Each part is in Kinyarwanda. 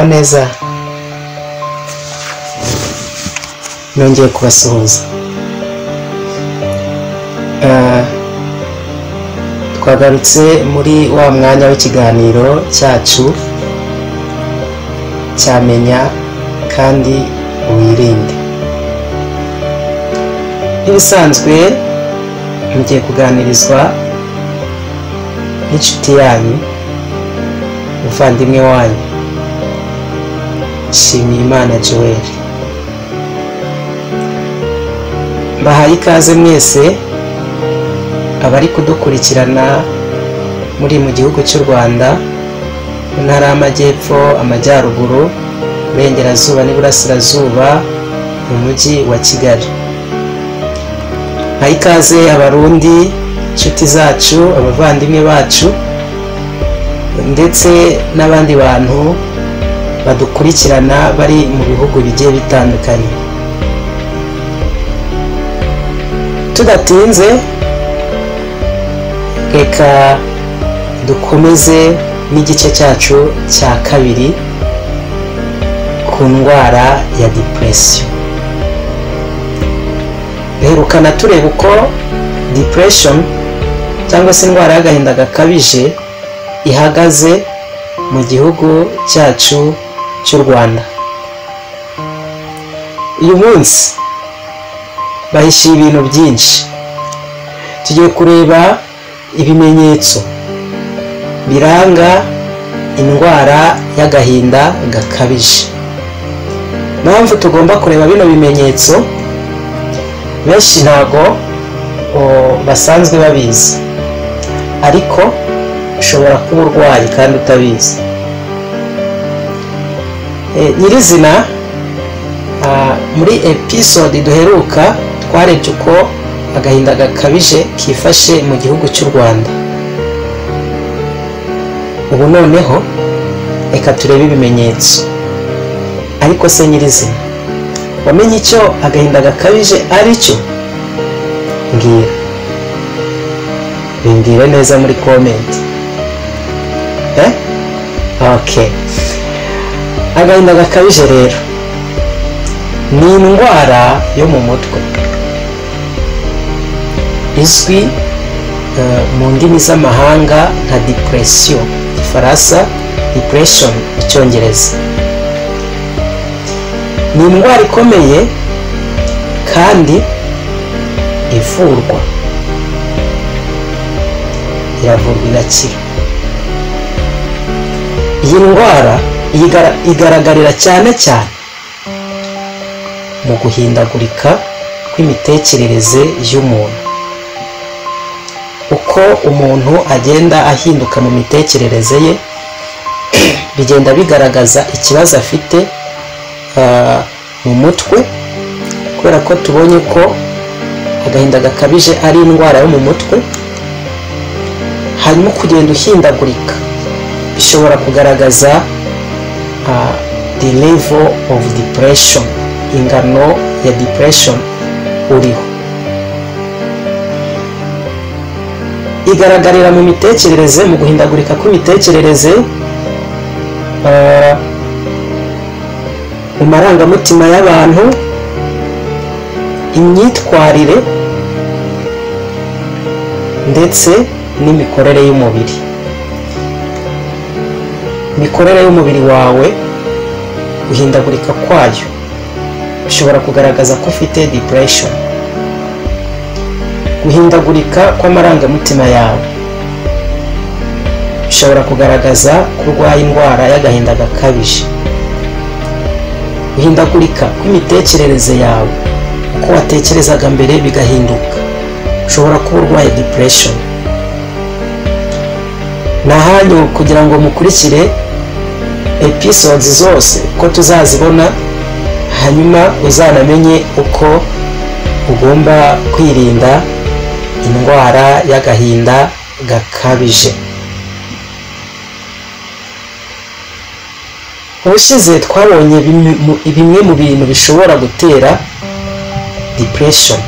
neza nongeye kubasuhuza. Twagarutse muri wa mwanya w'ikiganiro cyacu cyamenya kandi wirinde. Ibisanzwe mugiye kuganirizwa n'inshuti yanyu, umuvandimwe wanyu Nshimiyimana Joel. Mbahaye ikaze mwese abari kudukurikirana muri mu gihugu cy'u Rwanda, mu ntara y'Amajyepfo, Amajyaruguru, Burengerazuba n'Iburasirazuba, mu mujyi wa Kigali. Mbahaye ikaze abarundi, inshuti zacu, abavandimwe bacu ndetse n'abandi bantu badukurikirana bari mu bihugu bigiye bitandukanye. Tudatinze reka dukomeze n'igice cyacu cya kabiri ku ndwara ya depression. Duherukana tureba uko depression cyangwa se indwara y'agahinda gakabije ihagaze mu gihugu cyacu cy'u Rwanda. Uyu munsi bahishiye ibintu byinshi. Tugiye kureba ibimenyetso biranga indwara y'agahinda gakabije. Mpamvu tugomba kureba bino bimenyetso, benshi ntago basanzwe babizi, ariko ushobora kuba urwaye kandi utabizi. Nyirizina muri episode duheruka twarebye uko agahinda gakabije kifashe mu gihugu cy'u Rwanda. Ubu noneho reka turebe ibimenyetso. Ariko se nyirizina wamenye icyo agahinda gakabije ari cyo? Mbwira, bimbwire neza muri comment. Okay. Agahinda gakabije rero ni indwara yo mu mutwe izwi mu ndimi z'amahanga nka depression, Igifaransa depression, Icyongereza. Ni indwara ikomeye kandi ivurwa, iravurwa igakira. Iyi ndwara igaragarira cyane cyane mu guhindagurika kw'imitekerereze y'umuntu. Uko umuntu agenda ahinduka mu mitekerereze ye, bigenda bigaragaza ikibazo afite mu mutwe, kubera ko tubonye ko agahinda gakabije ari indwara yo mu mutwe. Hanyuma kugenda uhindagurika bishobora kugaragaza the level of depression, ingano ya depression uriho. Igaragarira mu mitekerereze, mu guhindagurika kw'imitekerereze, mu marangamutima y'abantu, imyitwarire ndetse n'imikorere y'umubiri. Imikorere y'umubiri wawe, guhindagurika kwayo bishobora kugaragaza ko ufite depression. Guhindagurika kw'amarangamutima yawe bishobora kugaragaza ko urwaye indwara y'agahinda gakabije. Guhindagurika kw'imitekerereze yawe, uko watekerezaga mbere bigahinduka, ushobora kuba urwaye depression. Nahanyu kugira ngo mukurikire episodes zose ko tuzazibona, hanyuma uzanamenye uko ugomba kwirinda indwara y'agahinda gakabije. Ubushize twabonye bimwe mu bintu bishobora gutera depression,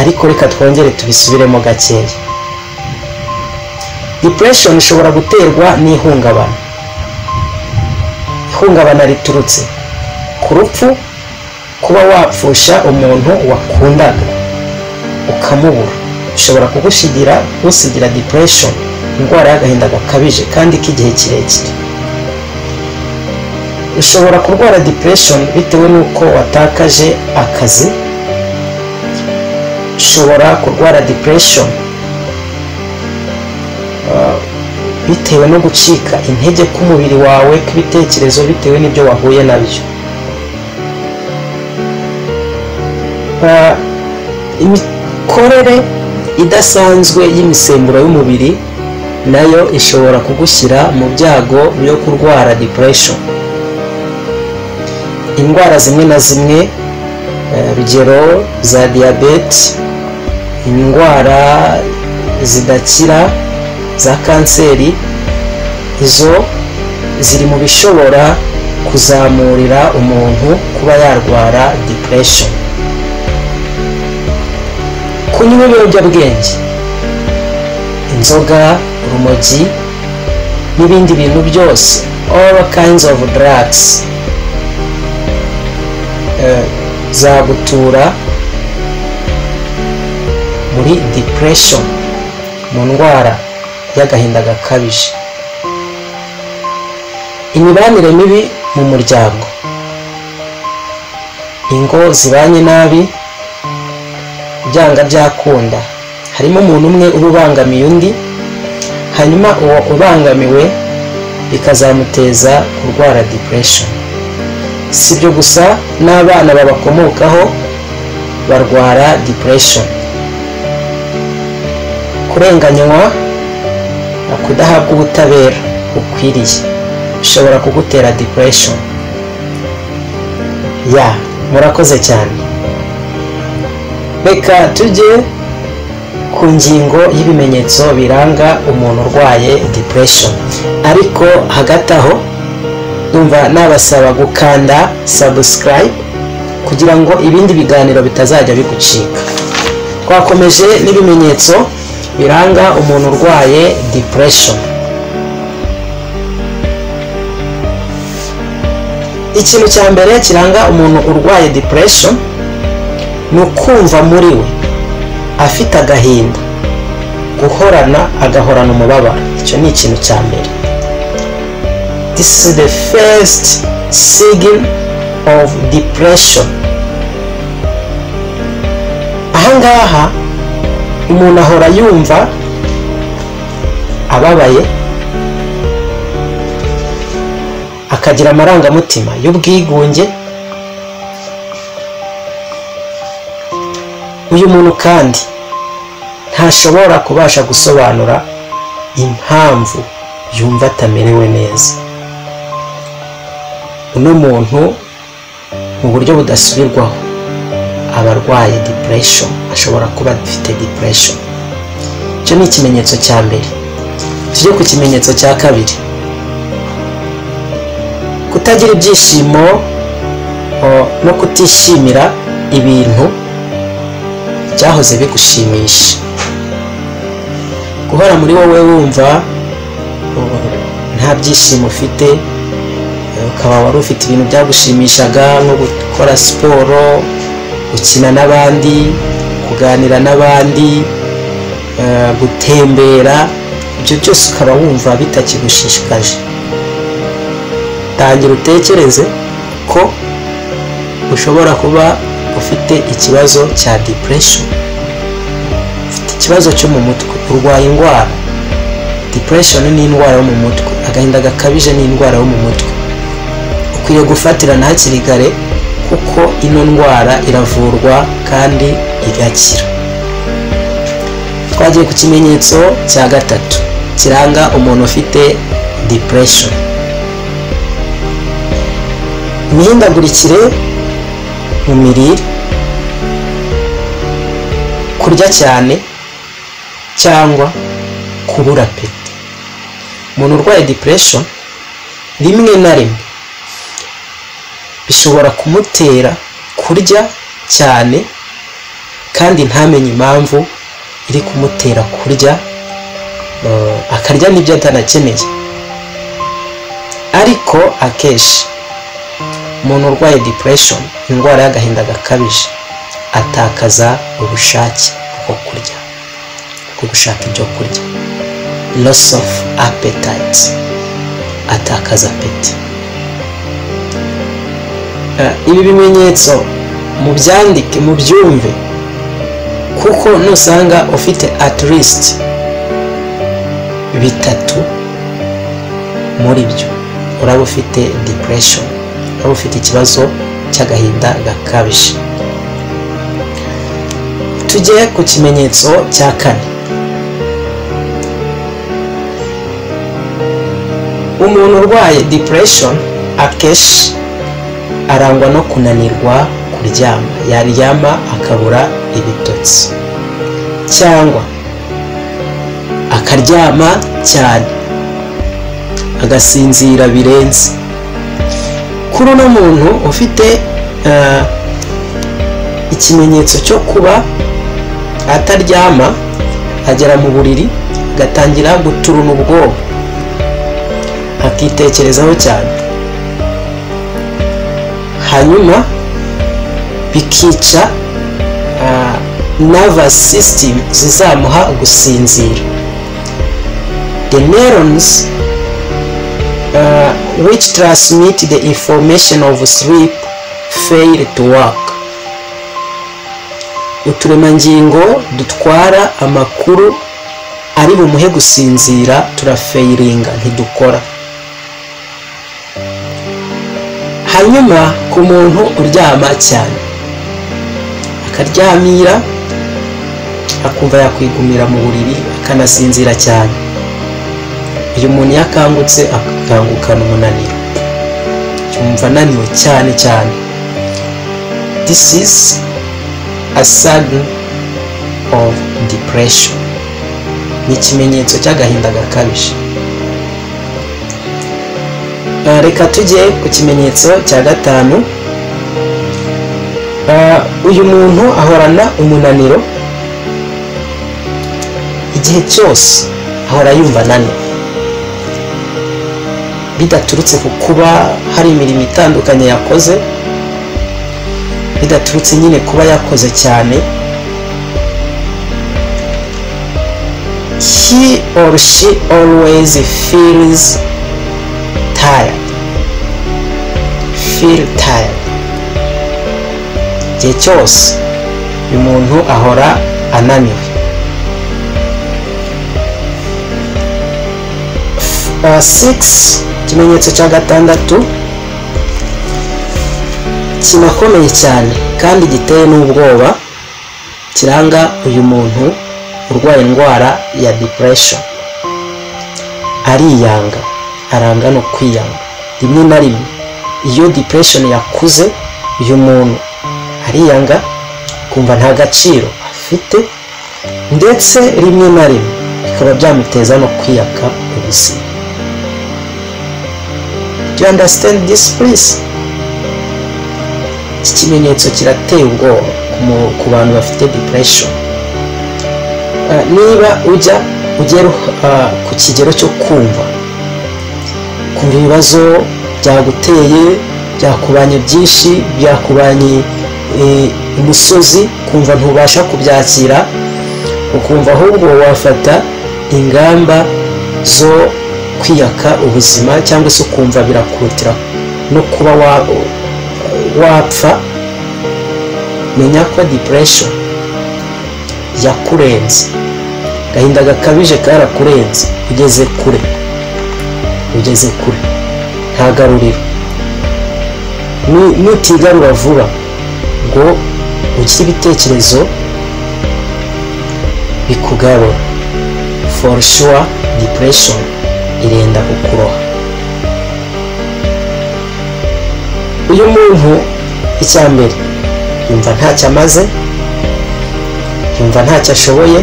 ariko reka twongere tubisubiremo gakeya. Depression ishobora guterwa n'ihungabana. ihungabana riturutse ku rupfu, kuba wapfusha umuntu wakundaga ukamubura, bishobora kugusigira depression, indwara y'agahinda gakabije kandi k'igihe kirekire. Ushobora kurwara depression bitewe n'uko watakaje akazi. Ushobora kurwara depression bitewe no gucika intege k'umubiri wawe, k'ibitekerezo, bitewe n'ibyo wahuye nabyo. Imikorere idasanzwe y'imisemburo y'umubiri nayo ishobora kugushyira mu byago byo kurwara depression. Indwara zimwe na zimwe, urugero za diyabete, indwara zidakira za kanseri, izo ziri mu bishobora kuzamurira umuntu kuba yarwara depression. Kunywa ibiyobyabwenge, inzoga, urumogi n'ibindi bintu byose, all kinds of drugs, zagutura muri depression, mu ndwara y'agahinda gakabije. Imibanire mibi mu muryango, ingo zibanye nabi, byanga byakunda, harimo umuntu umwe uba ubangamiye undi, hanyuma uwo ubangamiwe bikazamuteza kurwara depression. Si byo gusa, n'abana babakomokaho barwara depression. Kurenganywa, kudahabwa ubutabera bukwiriye bishobora kugutera depression. Murakoze cyane. Reka tujye ku ngingo y'ibimenyetso biranga umuntu urwaye depression. Ariko hagati aho ndumva nabasaba gukanda subscribe kugira ngo ibindi biganiro bitazajya bigucika. Twakomeje n'ibimenyetso biranga umuntu urwaye depression. Ikintu cya mbere kiranga umuntu urwaye depression ni ukumva muri we afite agahinda, agahorana umubabaro. Icyo ni ikintu cya mbere. This is the first sign of depression. Ahangaha umuntu ahora yumva ababaye, akagira amarangamutima y'ubwigunge. Uyu muntu kandi ntashobora kubasha gusobanura impamvu yumva atamerewe neza. Uno muntu mu buryo budasubirwaho abarwaye depression, ashobora kuba afite depression. Icyo ni ikimenyetso cya mbere. Tujye ku kimenyetso cya kabiri. Kutagira ibyishimo no kutishimira ibintu byahoze bigushimisha. Guhora muri wowe wumva nta byishimo ufite, ukaba wari ufite ibintu byagushimishaga nko gukora siporo, gukina n'abandi, kuganira n'abandi, gutembera, ibyo byose ukaba wumva bitakigushishikaje. Tangira utekereze ko ushobora kuba ufite ikibazo cya depression, ufite ikibazo cyo mu mutwe, urwaye indwara. Depression ni indwara yo mu mutwe, agahinda gakabije ni indwara yo mu mutwe. Ukwiye gufatirana hakiri kare kuko ino ndwara iravurwa kandi igakira. Twagiye ku kimenyetso cya gatatu kiranga umuntu ufite depression. Imihindagurikire mu mirire, kurya cyane cyangwa kubura apeti. Umuntu urwaye depression rimwe na rimwe bishobora kumutera kurya cyane kandi ntamenye impamvu iri kumutera kurya, akarya n'ibyo atanakeneye. Ariko ariko akenshi umuntu urwaye depression, indwara y'agahinda gakabije, atakaza ubushake bwo kurya, bwo gushaka ibyo kurya, loss of appetite, atakaza apeti. Ibi bimenyetso mubyandike, mubyumve, kuko nusanga ufite at least bitatu muri byo, uraba ufite depression, uraba ufite ikibazo cy'agahinda gakabije. Tujye ku kimenyetso cya kane. Umuntu urwaye depression akenshi arangwa no kunanirwa kuryama, yaryama akabura ibitotsi, cyangwa akaryama cyane agasinzira birenze. Kuri uno muntu ufite ikimenyetso cyo kuba ataryama, agera mu buriri agatangira guturuna ubwoba, akitekerezaho cyane, hanyuma bikica nervous system zizamuha gusinzira. The neurons which transmit the information of sleep fail to work. Uturemangingo dutwara amakuru ari bumuhe gusinzira turafailinga, ntidukora. Hanyuma ku muntu uryama cyane, akaryamira akumva yakwigumira mu buriri akanasinzira cyane, uyu muntu yakangutse akangukana umunaniro, yumva ananiwe cyane cyane. This is a sign of depression, ni ikimenyetso cy'agahinda gakabije. Reka tujye ku kimenyetso cya gatanu. Uyu muntu ahorana umunaniro igihe cyose, ahora yumva ananiwe, bidaturutse ku kuba hari imirimo itandukanye yakoze, bidaturutse nyine kuba yakoze cyane. He or she always feels tired, feel tired. Igihe cyose uyu muntu ahora ananiwe. 6, ikimenyetso cya gatandatu kinakomeye cyane kandi giteye n'ubwoba, kiranga uyu muntu urwaye indwara ya depression. Ariyanga, aranga no kwiyanga. Rimwe na rimwe iyo depression yakuze, uyu muntu ariyanga, kumva nta gaciro afite, ndetse rimwe na rimwe bikaba byamuteza no kwiyaka ubuzima. Do you understand this please? Iki kimenyetso kirateye ubwoba ku bantu bafite depression. Niba ugera ku kigero cyo kumva ibibazo byaguteye, byakubanye byinshi, byakubanye umusozi, kumva ntubasha kubyakira, ukumva ahubwo wafata ingamba zo kwiyaka ubuzima, cyangwa se ukumva birakurutira no kuba wapfa, menya ko depression yakurenze, gahinda gakabije karakurenze, ugeze kure, nta garuriro. Nutigarura vuba ngo ugire ibitekerezo bikugarura, for sure depression irenda kukuroha. Uyu muntu icyambere yumva ntacyo amaze, yumva ntacyo ashoboye,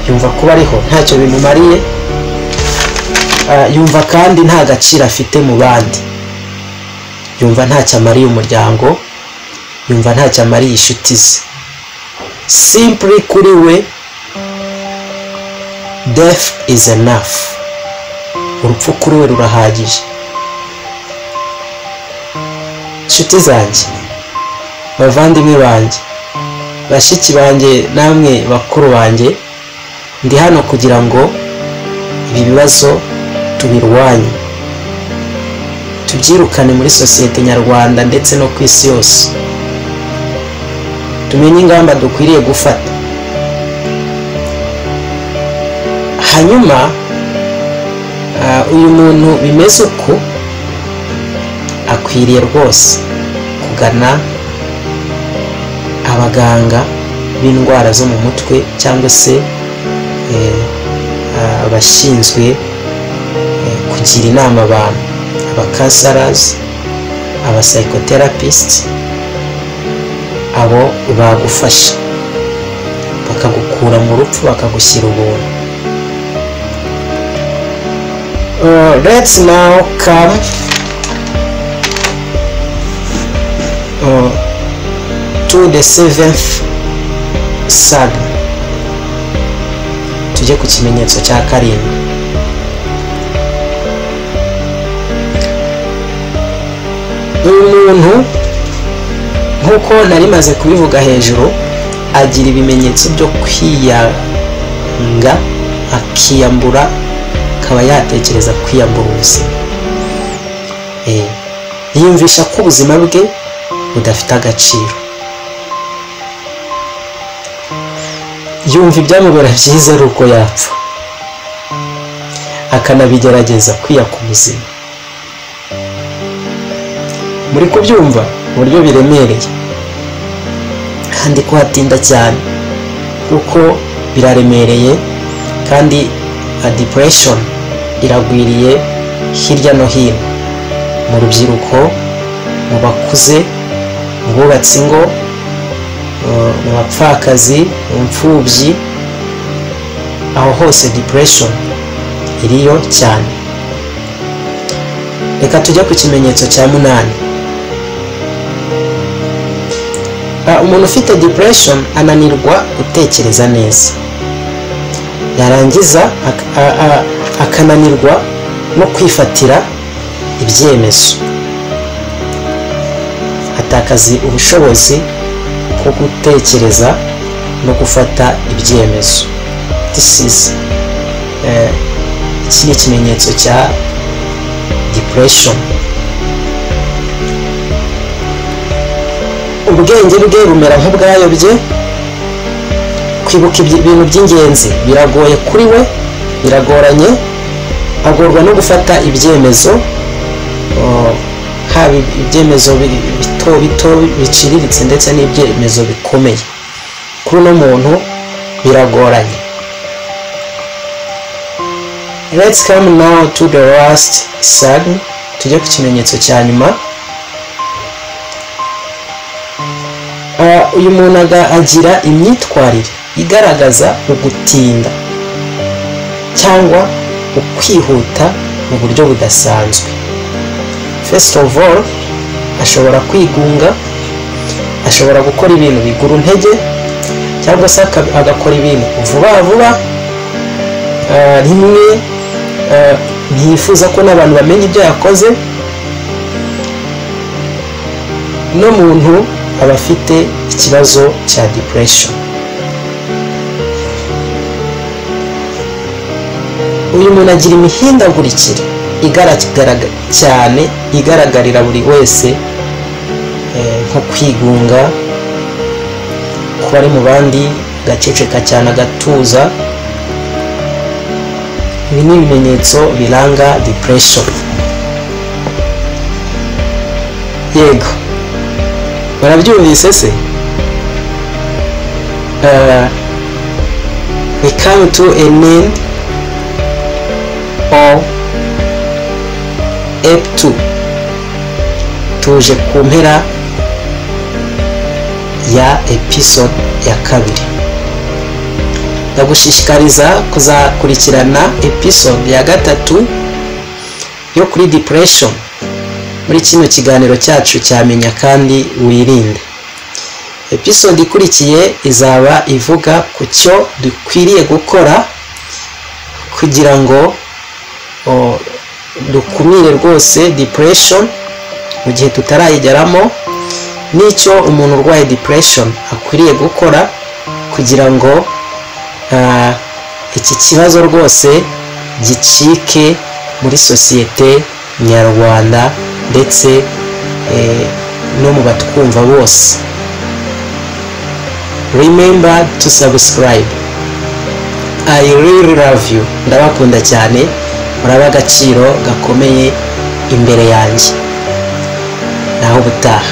yumva kuba ariho ntacyo bimumariye, yumva kandi nta gaciro afite mu bandi, yumva ntacyo amariye umuryango, yumva ntacyo amariye inshuti ze. Simply kuri we death is enough, urupfu kuri we rurahagije. inshuti zanjye, bavandimwe banjye, bashiki banjye, namwe bakuru banjye, ndi hano kugira ngo ibi bibazo tubirwanye, tubyirukane muri sosiyete nyarwanda ndetse no ku isi yose, tumenye ingamba dukwiriye gufata. Hanyuma uyu muntu bimeze uko akwiriye rwose kugana abaganga b'indwara zo mu mutwe cyangwa se abashinzwe kugira inama abantu, abakansarazi, abapsychotherapist, abo bagufasha bakagukura mu rupfu bakagushyira ubuntu. Let's now come to the seventh saga. Tujye ku kimenyetso cya karindwi. Uyu muntu nk'uko nari maze kubivuga hejuru, agira ibimenyetso byo kwiyanga, akiyambura, akaba yatekereza kwiyambura ubuzima. Yiyumvisha ko ubuzima bwe budafite agaciro, yumva ibyamubera byiza ari uko yapfa, akanabigerageza kwiyaka ubuzima. Muri kubyumva uburyo biremereye kandi kuhatinda cyane, kuko biraremereye kandi depression iragwiriye hirya no hino, mu rubyiruko, mu bakuze, mu bubatsi ingo, mu bapfakazi, mu mfubyi, aho hose depression iriyo cyane. Reka tujya ku kimenyetso cya 8. Umuntu ufite depression ananirwa gutekereza neza, yarangiza akananirwa no kwifatira ibyemezo, atakaza ubushobozi bwo gutekereza no gufata ibyemezo. Iki ni ikimenyetso cya depression. Ubwenge bwe bumera nk'ubwayobye, kwibuka ibintu by'ingenzi biragoye kuri we, biragoranye, agorwa no gufata ibyemezo, haba ibyemezo bito biciriritse ndetse n'ibyemezo bikomeye. Kuri uno muntu biragoranye. Let's come now to the last sign. Tujye ku kimenyetso cya nyuma. Uyu muntu agira imyitwarire igaragaza ugutinda cyangwa ukwihuta mu buryo budasanzwe. First of all, ashobora kwigunga, ashobora gukora ibintu bigura intege, cyangwa se agakora ibintu vuba vuba, rimwe ntiyifuza ko n'abantu bamenya ibyo yakoze. No muntu aba afite ikibazo cya depression. Uyu muntu agira imihindagurikire igaragarira buri wese, nko kwigunga, kuba ari mu bandi gaceceka cyane, agatuza. Ibi ni ibimenyetso biranga depression. Yego, barabyumvise se? We come to an end of EP2. Tuje ku mpera ya episode ya 2. Ndagushishikariza kuzakurikirana episode ya 3 yo kuri depression muri kino kiganiro cyacu cyamenya kandi wirinde. Episode ikurikiye izaba ivuga ku cyo dukwiriye gukora kugira ngo dukumire rwose depression mu gihe tutarayigeramo, n'icyo umuntu urwaye depression akwiriye gukora kugira ngo iki kibazo rwose gicike muri sosiyete nyarwanda ndetse no mu batwumva bose. Remember to subscribe. I really love you. Ndabakunda cyane, muraba agaciro gakomeye imbere yanjye. Naho gutaha.